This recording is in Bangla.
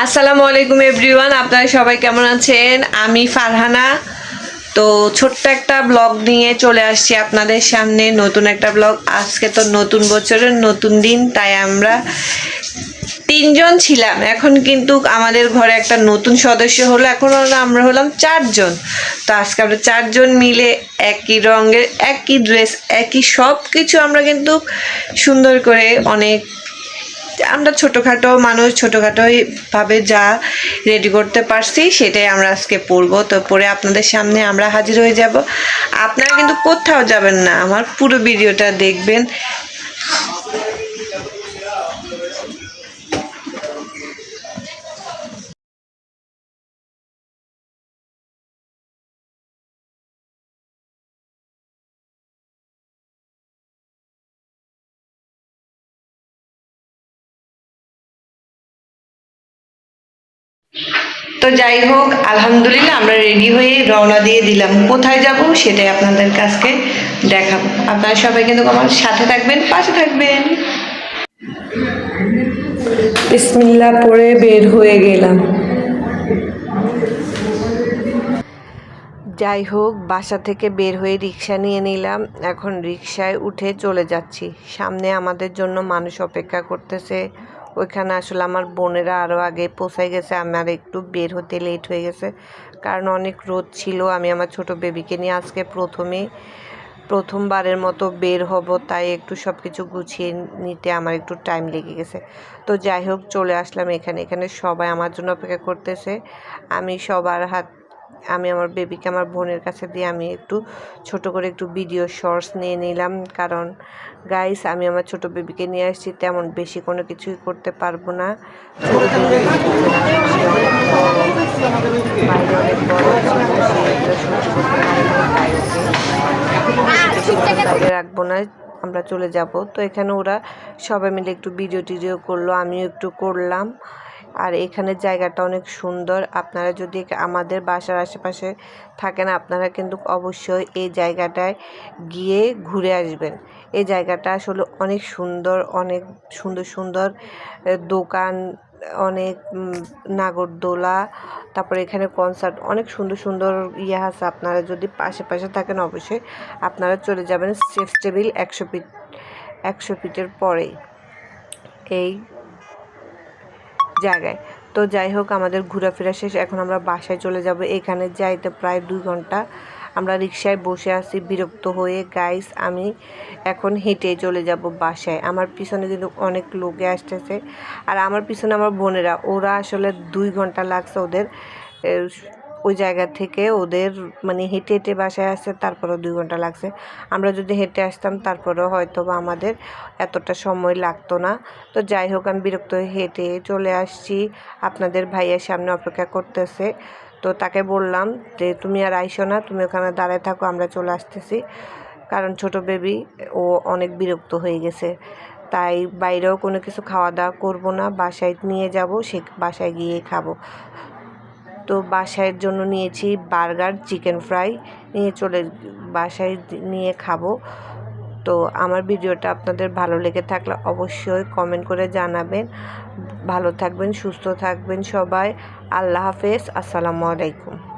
আসসালামু আলাইকুম এভরিওয়ান, আপনারা সবাই কেমন আছেন? আমি ফারহানা। তো ছোট্ট একটা ব্লগ নিয়ে চলে আসছি আপনাদের সামনে, নতুন একটা ব্লগ। আজকে তো নতুন বছরের নতুন দিন, তাই আমরা তিনজন ছিলাম, এখন কিন্তু আমাদের ঘরে একটা নতুন সদস্য হলো। এখন আমরা হলাম চারজন। তো আজকে আমরা চারজন মিলে একই রঙের, একই ড্রেস, একই সব কিছু আমরা কিন্তু সুন্দর করে আমরা ছোটোখাটো মানুষ, ছোটোখাটোভাবে যা রেডি করতে পারছি সেটাই আমরা আজকে পরবো। তো পরে আপনাদের সামনে আমরা হাজির হয়ে যাব। আপনারা কিন্তু কোথাও যাবেন না, আমার পুরো ভিডিওটা দেখবেন। তো যাই হোক, আলহামদুলিল্লাহ আমরা রেডি হয়ে রওনা দিয়ে দিলাম। কোথায় যাব সেটাই আপনাদের কাছে দেখাবো। আপনারা সবাই কিন্তু আমার সাথে থাকবেন, পাশে থাকবেন। বিসমিল্লাহ পড়ে বের হয়ে গেলাম। যাই হোক, বাসা থেকে বের হয়ে রিক্সা নিয়ে নিলাম। এখন রিক্সায় উঠে চলে যাচ্ছি। সামনে আমাদের জন্য মানুষ অপেক্ষা করতেছে। ওইখানে আসলে আমার বোনেরা আরও আগে পৌঁছায় গেছে, আমার একটু বের হতে লেট হয়ে গেছে, কারণ অনেক রোদ ছিল। আমি আমার ছোট বেবিকে নিয়ে আজকে প্রথমবারের মতো বের হব, তাই একটু সব কিছু গুছিয়ে নিতে আমার একটু টাইম লেগে গেছে। তো যাই হোক, চলে আসলাম এখানে সবাই আমার জন্য অপেক্ষা করতেছে। আমি আমার বেবিকে আমার বোনের কাছে দিয়ে আমি একটু ছোট করে একটু ভিডিও শর্টস নিয়ে নিলাম, কারণ গাইস আমি আমার ছোট বেবিকে নিয়ে আসছি, তেমন বেশি কোনো কিছুই করতে পারবো না। রাখবো না, আমরা চলে যাব। তো এখানে ওরা সবাই মিলে একটু ভিডিও করলো, আমিও একটু করলাম। আর এখানে জায়গাটা অনেক সুন্দর। আপনারা যদি আমাদের বাসার আশেপাশে থাকেন, আপনারা কিন্তু অবশ্যই এই জায়গাটায় গিয়ে ঘুরে আসবেন। এই জায়গাটা আসলে অনেক সুন্দর, অনেক সুন্দর সুন্দর দোকান, অনেক নাগরদোলা, তারপরে এখানে কনসার্ট, অনেক সুন্দর সুন্দর আছে। আপনারা যদি আশেপাশে থাকেন অবশ্যই আপনারা চলে যাবেন। সেফ টেবিল 100 ফিটের পরেই এই জায়গায়। তো যাই হোক, আমাদের ঘোরাফেরা শেষ, এখন আমরা বাসায় চলে যাব। এখানে যাইতে প্রায় 2 ঘন্টা। আমরা রিক্সায় বসে আছি বিরক্ত হয়ে। গাইস আমি এখন হেঁটে চলে যাব বাসায়। আমার পিছনে কিন্তু অনেক লোকে আসতেছে, আর আমার পিছনে আমার বোনেরা, ওরা আসলে 2 ঘন্টা লাগছে ওদের ওই জায়গা থেকে, ওদের মানে হেঁটে হেঁটে বাসায় আসছে, তারপরেও 2 ঘন্টা লাগছে। আমরা যদি হেঁটে আসতাম তারপরেও হয়তো বা আমাদের এতটা সময় লাগতো না। তো যাই হোক, আমি বিরক্ত হয়ে হেঁটে চলে আসছি। আপনাদের ভাইয়ের সামনে অপেক্ষা করতেছে। তো তাকে বললাম যে তুমি আর আইসো না, তুমি ওখানে দাঁড়ায় থাকো, আমরা চলে আসতেছি। কারণ ছোট বেবি ও অনেক বিরক্ত হয়ে গেছে, তাই বাইরেও কোনো কিছু খাওয়া দাওয়া করবো না, বাসায় নিয়ে যাব, সে বাসায় গিয়ে খাবো। তো বাসায়ের জন্য নিয়েছি বার্গার, চিকেন ফ্রাই নিয়ে বাসায় নিয়ে খাবো। তো আমার ভিডিওটা আপনাদের ভালো লেগে থাকলে অবশ্যই কমেন্ট করে জানাবেন। ভালো থাকবেন, সুস্থ থাকবেন সবাই। আল্লাহ হাফেজ, আসসালামু আলাইকুম।